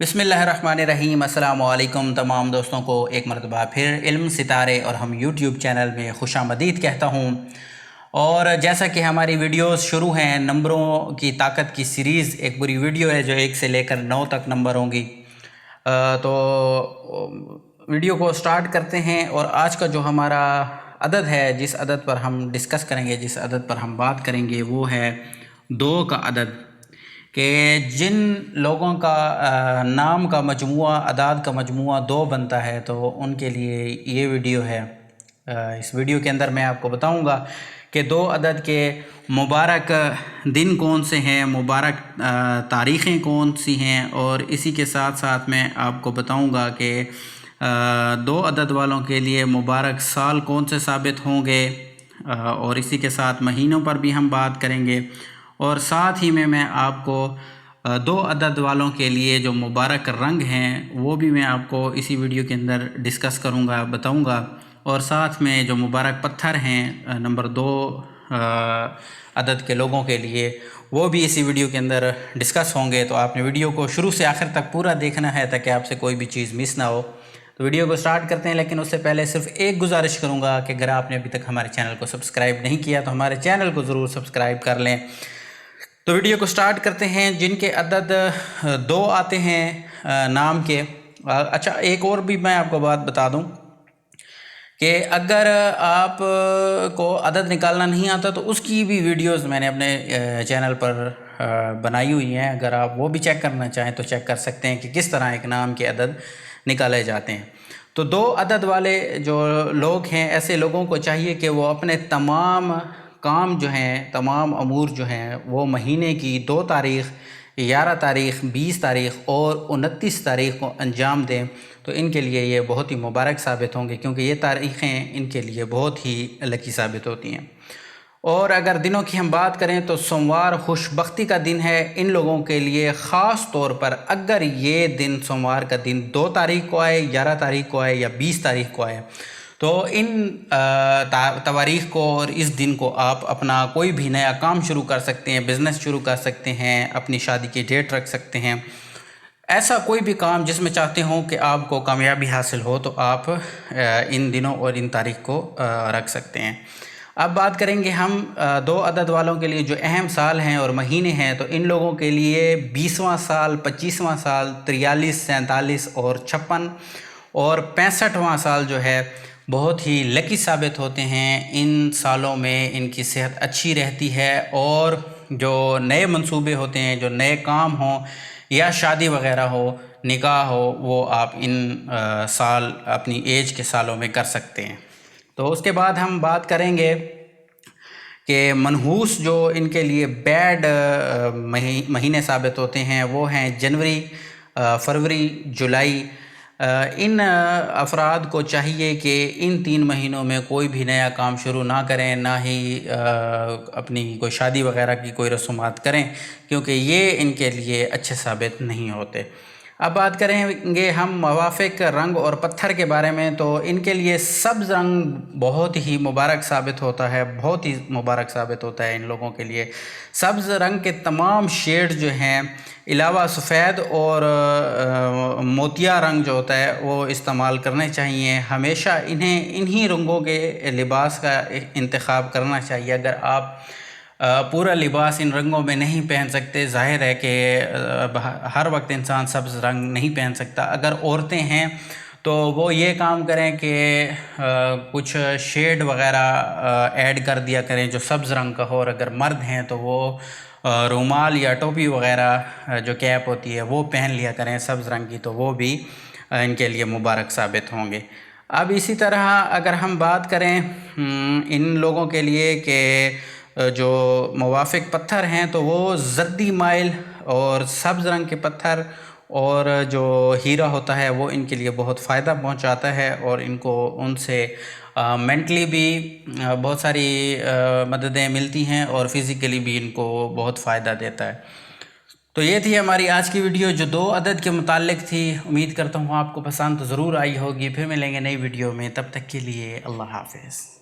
बिस्मिल्लाहिर्रहमानिर्रहीम। अस्सलाम वालेकुम तमाम दोस्तों को एक मरतबा फिर इल्म सितारे और हम यूट्यूब चैनल में खुशामदीद कहता हूँ। और जैसा कि हमारी वीडियोस शुरू हैं, नंबरों की ताकत की सीरीज़ एक बुरी वीडियो है जो 1 से लेकर 9 तक नंबर होंगी। तो वीडियो को स्टार्ट करते हैं। और आज का जो हमारा अदद है, जिस अदद पर हम डिस्कस करेंगे, जिस अदद पर हम बात करेंगे, वो है 2 का अदद। कि जिन लोगों का नाम का मजमुआ, अदाद का मजमुआ 2 बनता है, तो उनके लिए ये वीडियो है। इस वीडियो के अंदर मैं आपको बताऊंगा कि 2 अदद के मुबारक दिन कौन से हैं, मुबारक तारीख़ें कौन सी हैं, और इसी के साथ साथ मैं आपको बताऊंगा कि 2 अदद वालों के लिए मुबारक साल कौन से साबित होंगे। और इसी के साथ महीनों पर भी हम बात करेंगे। और साथ ही में मैं आपको 2 अदद वालों के लिए जो मुबारक रंग हैं वो भी मैं आपको इसी वीडियो के अंदर डिस्कस करूंगा, बताऊंगा। और साथ में जो मुबारक पत्थर हैं नंबर 2 अदद के लोगों के लिए, वो भी इसी वीडियो के अंदर डिस्कस होंगे। तो आपने वीडियो को शुरू से आखिर तक पूरा देखना है ताकि आपसे कोई भी चीज़ मिस ना हो। तो वीडियो को स्टार्ट करते हैं, लेकिन उससे पहले सिर्फ एक गुजारिश करूंगा कि अगर आपने अभी तक हमारे चैनल को सब्सक्राइब नहीं किया तो हमारे चैनल को ज़रूर सब्सक्राइब कर लें। तो वीडियो को स्टार्ट करते हैं। जिनके अदद 2 आते हैं नाम के। अच्छा, एक और भी मैं आपको बात बता दूं कि अगर आप को अदद निकालना नहीं आता तो उसकी भी वीडियोस मैंने अपने चैनल पर बनाई हुई हैं। अगर आप वो भी चेक करना चाहें तो चेक कर सकते हैं कि किस तरह एक नाम के अदद निकाले जाते हैं। तो 2 अदद वाले जो लोग हैं, ऐसे लोगों को चाहिए कि वो अपने तमाम काम जो हैं, तमाम अमूर जो हैं, वो महीने की 2 तारीख़, 11 तारीख़, 20 तारीख़ और 29 तारीख़ को अंजाम दें। तो इनके लिए ये बहुत ही मुबारक साबित होंगे, क्योंकि ये तारीख़ें इनके लिए बहुत ही लकी साबित होती हैं। और अगर दिनों की हम बात करें तो सोमवार खुशबख्ती का दिन है इन लोगों के लिए। ख़ास तौर पर अगर ये दिन, सोमवार का दिन 2 तारीख़ को आए, 11 तारीख़ को आए या 20 तारीख़ को आए, तो इन तवारीख़ को और इस दिन को आप अपना कोई भी नया काम शुरू कर सकते हैं, बिज़नेस शुरू कर सकते हैं, अपनी शादी की डेट रख सकते हैं। ऐसा कोई भी काम जिसमें चाहते हों कि आपको कामयाबी हासिल हो, तो आप इन दिनों और इन तारीख़ को रख सकते हैं। अब बात करेंगे हम 2 अदद वालों के लिए जो अहम साल हैं और महीने हैं। तो इन लोगों के लिए 20वां साल, 25वां साल, 43, 47 और 56 और 65वां साल जो है बहुत ही लकी साबित होते हैं। इन सालों में इनकी सेहत अच्छी रहती है, और जो नए मंसूबे होते हैं, जो नए काम हों या शादी वगैरह हो, निकाह हो, वो आप इन साल अपनी एज के सालों में कर सकते हैं। तो उसके बाद हम बात करेंगे कि मनहूस जो इनके लिए बैड महीने साबित होते हैं, वो हैं जनवरी, फरवरी, जुलाई। इन अफराद को चाहिए कि इन 3 महीनों में कोई भी नया काम शुरू ना करें, ना ही अपनी कोई शादी वगैरह की कोई रसूमात करें, क्योंकि ये इनके लिए अच्छे साबित नहीं होते। अब बात करेंगे हम मुवाफ़िक रंग और पत्थर के बारे में। तो इनके लिए सब्ज़ रंग बहुत ही मुबारक साबित होता है, बहुत ही मुबारक साबित होता है इन लोगों के लिए। सब्ज़ रंग के तमाम शेड जो हैं, अलावा सफ़ेद और मोतिया रंग जो होता है, वो इस्तेमाल करने चाहिए। हमेशा इन्हीं रंगों के लिबास का इंतखाब करना चाहिए। अगर आप पूरा लिबास इन रंगों में नहीं पहन सकते, ज़ाहिर है कि हर वक्त इंसान सब्ज़ रंग नहीं पहन सकता। अगर औरतें हैं तो वो ये काम करें कि कुछ शेड वगैरह ऐड कर दिया करें जो सब्ज़ रंग का हो। और अगर मर्द हैं तो वो रुमाल या टोपी वगैरह जो कैप होती है वो पहन लिया करें सब्ज़ रंग की, तो वो भी इनके लिए मुबारक साबित होंगे। अब इसी तरह अगर हम बात करें इन लोगों के लिए कि जो मुवाफ़िक पत्थर हैं, तो वो जद्दी माइल और सब्ज़ रंग के पत्थर और जो हीरा होता है वो इनके लिए बहुत फ़ायदा पहुंचाता है, और इनको उनसे मेंटली भी बहुत सारी मददें मिलती हैं, और फिज़िकली भी इनको बहुत फ़ायदा देता है। तो ये थी हमारी आज की वीडियो जो 2 अदद के मुताल्लिक़ थी। उम्मीद करता हूँ आपको पसंद ज़रूर आई होगी। फिर मिलेंगे नई वीडियो में, तब तक के लिए अल्लाह हाफ़िज़।